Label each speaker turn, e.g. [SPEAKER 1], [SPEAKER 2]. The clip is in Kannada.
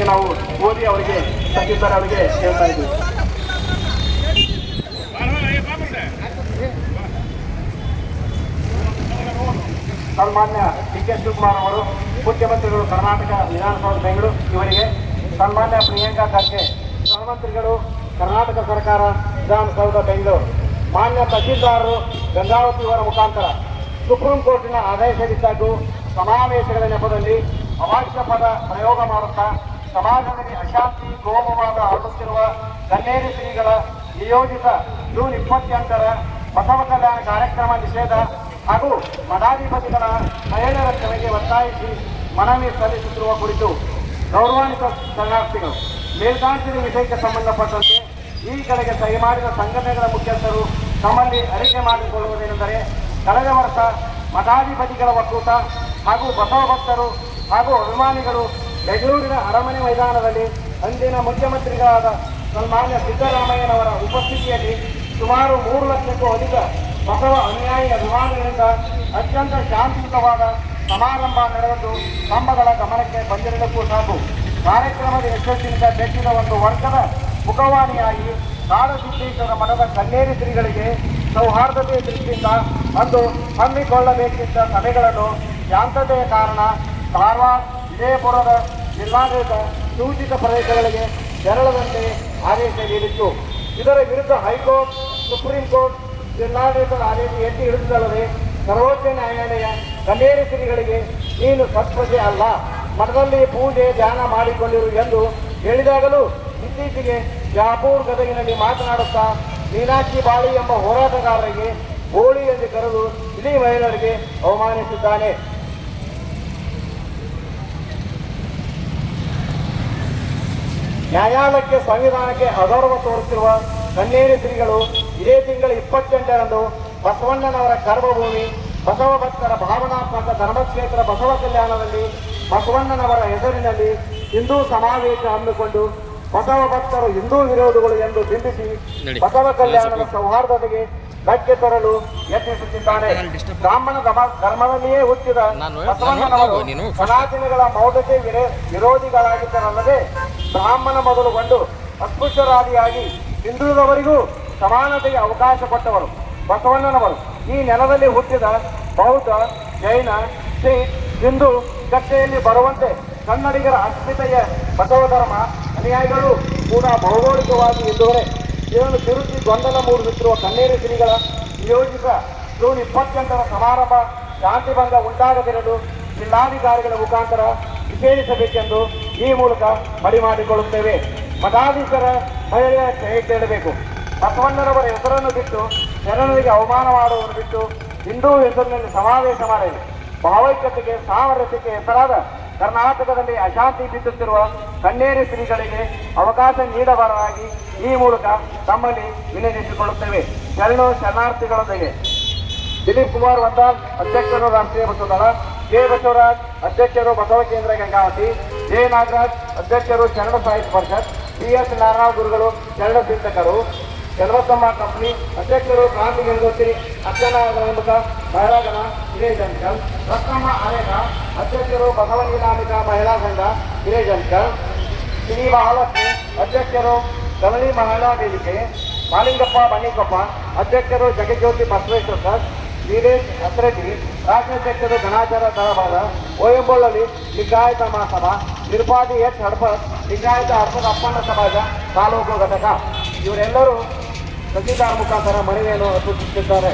[SPEAKER 1] ನಾವು ಓದಿ ಅವರಿಗೆ ಸಚಿವರು ಅವರಿಗೆ ಹೇಳ್ತಾ ಇದ್ದೀವಿ. ಸನ್ಮಾನ್ಯ ಡಿ ಕೆ ಶಿವಕುಮಾರ್ ಅವರು, ಮುಖ್ಯಮಂತ್ರಿಗಳು ಕರ್ನಾಟಕ ವಿಧಾನಸೌಧ ಬೆಂಗಳೂರು ಇವರಿಗೆ, ಸನ್ಮಾನ್ಯ ಪ್ರಿಯಾಂಕಾ ಖರ್ಗೆ ಸಹಮಂತ್ರಿಗಳು ಕರ್ನಾಟಕ ಸರ್ಕಾರ ವಿಧಾನಸೌಧ ಬೆಂಗಳೂರು, ಮಾನ್ಯ ತಹಸೀಲ್ದಾರರು ಗಂಗಾವತಿ ಅವರ ಮುಖಾಂತರ ಸುಪ್ರೀಂ ಕೋರ್ಟಿನ ಆದೇಶವಿದ್ದಾಗೂ ಸಮಾವೇಶಗಳ ನೆಪದಲ್ಲಿ ಅವಾಚ್ಯ ಪದ ಪ್ರಯೋಗ ಮಾಡುತ್ತಾ ಸಮಾಜದಲ್ಲಿ ಅಶಾಂತಿ ಕೋಮುವಾದ ಹರಡುತ್ತಿರುವ ಕನ್ನೇರಿ ಶ್ರೀಗಳ ನಿಯೋಜಿತ ಜೂನ್ 28ರ ಬಸವ ಕಲ್ಯಾಣ ಕಾರ್ಯಕ್ರಮ ನಿಷೇಧ ಹಾಗೂ ಮಠಾಧಿಪತಿಗಳ ಮಹಿಳೆಯರ ಕ್ಷಮೆಗೆ ಒತ್ತಾಯಿಸಿ ಮನವಿ ಸಲ್ಲಿಸುತ್ತಿರುವ ಕುರಿತು ಗೌರವಾನ್ವಿತ ಶರಣಾರ್ಥಿಗಳು, ಮೇಲ್ಕಾಂತಿನ ವಿಷಯಕ್ಕೆ ಸಂಬಂಧಪಟ್ಟಂತೆ ಈ ಕೆಳಗೆ ಸಹಿ ಮಾಡಿದ ಸಂಘಟನೆಗಳ ಮುಖ್ಯಸ್ಥರು ತಮ್ಮಲ್ಲಿ ಅರಿಕೆ ಮಾಡಿಕೊಳ್ಳುವುದೇನೆಂದರೆ, ಕಳೆದ ವರ್ಷ ಮಠಾಧಿಪತಿಗಳ ಒಕ್ಕೂಟ ಹಾಗೂ ಬಸವ ಭಕ್ತರು ಹಾಗೂ ಅಭಿಮಾನಿಗಳು ಬೆಂಗಳೂರಿನ ಅರಮನೆ ಮೈದಾನದಲ್ಲಿ ಅಂದಿನ ಮುಖ್ಯಮಂತ್ರಿಗಳಾದ ಸನ್ಮಾನ್ಯ ಸಿದ್ದರಾಮಯ್ಯನವರ ಉಪಸ್ಥಿತಿಯಲ್ಲಿ ಸುಮಾರು 3 ಲಕ್ಷಕ್ಕೂ ಅಧಿಕ ಬಸವ ಅನುಯಾಯಿ ಅಭಿಮಾನಿಗಳಿಂದ ಅತ್ಯಂತ ಶಾಂತಿಯುತವಾದ ಸಮಾರಂಭ ನಡೆದು ಕಂಬಗಳ ಗಮನಕ್ಕೆ ಬಂದಿರಲಿಕ್ಕೂ ಸಾಕು. ಕಾರ್ಯಕ್ರಮದ ಯಶಸ್ಸಿನಿಂದ ಬೆಚ್ಚಿದ ಒಂದು ವರ್ಗದ ಮುಖವಾಣಿಯಾಗಿ ಕಾಡಸಿದ್ದೇಶ್ವರ ಮಠದ ಕನ್ನೇರಿ ಶ್ರೀಗಳಿಗೆ ಸೌಹಾರ್ದತೆಯ ದೃಷ್ಟಿಯಿಂದ ಅಂದು ಹಮ್ಮಿಕೊಳ್ಳಬೇಕಿದ್ದ ಸಭೆಗಳನ್ನು ಶಾಂತತೆಯ ಕಾರಣ ಕಾರವಾರ, ವಿಜಯಪುರದ ಜಿಲ್ಲಾಡಳಿತ ಸೂಚಿತ ಪ್ರದೇಶಗಳಿಗೆ ತೆರಳದಂತೆ ಆದೇಶ ನೀಡಿತ್ತು. ಇದರ ವಿರುದ್ಧ ಹೈಕೋರ್ಟ್, ಸುಪ್ರೀಂ ಕೋರ್ಟ್ ಜಿಲ್ಲಾಡಳಿತದ ಆದೇಶ ಎತ್ತಿ ಹಿಡಿದಲ್ಲದೆ ಸರ್ವೋಚ್ಚ ನ್ಯಾಯಾಲಯ ಕನ್ನೇರಿ ಶ್ರೀಗಳಿಗೆ ನೀನು ಸತ್ಪ್ರಜೆ ಅಲ್ಲ, ಮಠದಲ್ಲಿ ಪೂಜೆ ಧ್ಯಾನ ಮಾಡಿಕೊಂಡಿರು ಎಂದು ಹೇಳಿದಾಗಲೂ ಇತ್ತೀಚೆಗೆ ಶಾಪೂರ್ ಗದಗಿನಲ್ಲಿ ಮಾತನಾಡುತ್ತಾ ಮೀನಾಕ್ಷಿ ಬಾಳಿ ಎಂಬ ಹೋರಾಟಗಾರರಿಗೆ ಗೋಳಿ ಎಂದು ಕರೆದು ಇಡೀ ಮಹಿಳೆಯರಿಗೆ ಅವಮಾನಿಸಿದ್ದಾನೆ. ನ್ಯಾಯಾಲಯಕ್ಕೆ, ಸಂವಿಧಾನಕ್ಕೆ ಅಗೌರವ ತೋರುತ್ತಿರುವ ಕನ್ನೇರಿ ಶ್ರೀಗಳು ಇದೇ ತಿಂಗಳ 28ರಂದು ಬಸವಣ್ಣನವರ ಕರ್ಮಭೂಮಿ ಬಸವ ಭಕ್ತರ ಭಾವನಾತ್ಮಕ ಧರ್ಮಕ್ಷೇತ್ರ ಬಸವ ಕಲ್ಯಾಣದಲ್ಲಿ ಬಸವಣ್ಣನವರ ಹೆಸರಿನಲ್ಲಿ ಹಿಂದೂ ಸಮಾವೇಶ ಹಮ್ಮಿಕೊಂಡು ಬಸವ ಭಕ್ತರು ಹಿಂದೂ ವಿರೋಧಿಗಳು ಎಂದು ಬಿಂಬಿಸಿ ಬಸವ ಕಲ್ಯಾಣದ ಸೌಹಾರ್ದತೆಗೆ ಧಕ್ಕೆ ತರಲು ಯತ್ನಿಸುತ್ತಿದ್ದಾರೆ. ಬ್ರಾಹ್ಮಣ ಧರ್ಮದಲ್ಲಿಯೇ ಹುಟ್ಟಿದ ಬಸವಣ್ಣನವರು ಸನಾತನಿಗಳ ಮೌಢ್ಯತೆ ವಿರೋಧಿಗಳಾಗಿದ್ದರಲ್ಲದೆ ಬ್ರಾಹ್ಮಣ ಮೊದಲುಗೊಂಡು ಅಸ್ಪೃಶ್ಯರಾದಿಯಾಗಿ ಹಿಂದುಳಿದವರಿಗೂ ಸಮಾನತೆಗೆ ಅವಕಾಶ ಕೊಟ್ಟವರು ಬಸವಣ್ಣನವರು. ಈ ನೆಲದಲ್ಲಿ ಹುಟ್ಟಿದ ಬೌದ್ಧ, ಜೈನ, ಸಿಖ್, ಹಿಂದೂ ಕಟ್ಟೆಯಲ್ಲಿ ಬರುವಂತೆ ಕನ್ನಡಿಗರ ಅಸ್ಮಿತೆಯ ಬಸವ ಧರ್ಮ ಅನುಯಾಯಿಗಳು ಕೂಡ ಭೌಗೋಳಿಕವಾಗಿ ಇದ್ದುವರೆ ಇದನ್ನು ತಿರುಚಿ ಗೊಂದಲ ಮೂಡಿಸುತ್ತಿರುವ ಕನ್ನೇರಿ ಶ್ರೀಗಳ ನಿಯೋಜಿತ ಜೂನ್ 28ರ ಸಮಾರಂಭ ಶಾಂತಿಭಂಗ ಉಂಟಾಗದಿರಲು ಜಿಲ್ಲಾಧಿಕಾರಿಗಳ ಮುಖಾಂತರ ನಿಷೇಧಿಸಬೇಕೆಂದು ಈ ಮೂಲಕ ಮನವಿ ಮಾಡಿಕೊಳ್ಳುತ್ತೇವೆ. ಮಠಾಧೀಶರ ಮಹಿಳೆಯರ ಕೈ ಕೇಳಬೇಕು. ಬಸವಣ್ಣನವರ ಹೆಸರನ್ನು ಬಿಟ್ಟು ಜನರಿಗೆ ಅವಮಾನ ಮಾಡುವುದನ್ನು ಬಿಟ್ಟು ಹಿಂದೂ ಹೆಸರಿನಲ್ಲಿ ಸಮಾವೇಶ ಮಾಡಲಿ. ಭಾವೈಕ್ಯತೆಗೆ, ಸಾಮರಸ್ಯಕ್ಕೆ ಹೆಸರಾದ ಕರ್ನಾಟಕದಲ್ಲಿ ಅಶಾಂತಿ ಬಿದ್ದುತ್ತಿರುವ ಕನ್ನೇರಿ ಶ್ರೀಗಳಿಗೆ ಅವಕಾಶ ನೀಡಬಾರದಾಗಿ ಈ ಮೂಲಕ ತಮ್ಮಲ್ಲಿ ವಿನಂತಿಸಿಕೊಳ್ಳುತ್ತೇವೆ. ಶರಣಾರ್ಥಿಗಳೊಂದಿಗೆ ದಿಲೀಪ್ ಕುಮಾರ್ ವಂದಾಲ್, ಅಧ್ಯಕ್ಷರು ರಾಷ್ಟ್ರೀಯ ಬಸವದಳ, ಕೆ ಬಸವರಾಜ್, ಅಧ್ಯಕ್ಷರು ಬಸವ ಕೇಂದ್ರ ಗಂಗಾವತಿ, ಜೆ ನಾಗರಾಜ್, ಅಧ್ಯಕ್ಷರು ಶರಣ ಸಾಹಿತ್ಯ ಪರಿಷತ್, ಡಿ.ಎಸ್. ನಾರಾಯಣ ಗುರುಗಳು ಶರಣ ಚಿಂತಕರು, ಚಲವತ್ತಮ್ಮ ಕಂಪನಿ ಅಧ್ಯಕ್ಷರು ಕ್ರಾಂತಿ ಗಂಗೋತ್ರಿ, ಅರ್ಚನಾ ಗಣಾಂಬಿಕ ಮಹಿಳಾ ಗಣ ಹಿರೇಜಂಕಲ್, ರತ್ನಮ್ಮ ಅರೇಗ ಅಧ್ಯಕ್ಷರು ಬಸವನೀನಾಮಿಕ ಮಹಿಳಾ ಸಂಘ ಹಿರೇಜಂಕಲ್, ಶ್ರೀ ಮಹಾಲಕ್ಷ್ಮಿ ಅಧ್ಯಕ್ಷರು ಕಮಲಿ ಮಹಿಳಾ ವೇದಿಕೆ, ಮಾಲಿಂಗಪ್ಪ ಬನ್ನಿಕೊಪ್ಪ ಅಧ್ಯಕ್ಷರು ಜಗಜ್ಯೋತಿ ಬಸವೇಶ್ವರ ಟ್ರಸ್ಟ್, ವೀರೇಶ್ ಅತ್ರೆಡ್ಡಿ ರಾಜ್ಯಾಧ್ಯಕ್ಷರು ಗಣಾಚಾರ ದಳಬಾದ, ಓಯಂಬೋಳಲಿ ಲಿಂಗಾಯತ ಮಹಾಸಭಾ, ತಿರುಪಾದಿ ಎಚ್ ಹಡಪತ್ ಲಿಂಗಾಯತ ಹಡಪದ ಅಪ್ಪಣ್ಣ ಸಮಾಜ ತಾಲೂಕು ಘಟಕ ಇವರೆಲ್ಲರೂ ತಹಸೀಲ್ದಾರ್ ಮುಖಾಂತರ ಮನವಿಯನ್ನು ಅರ್ಪಿಸುತ್ತಿದ್ದಾರೆ.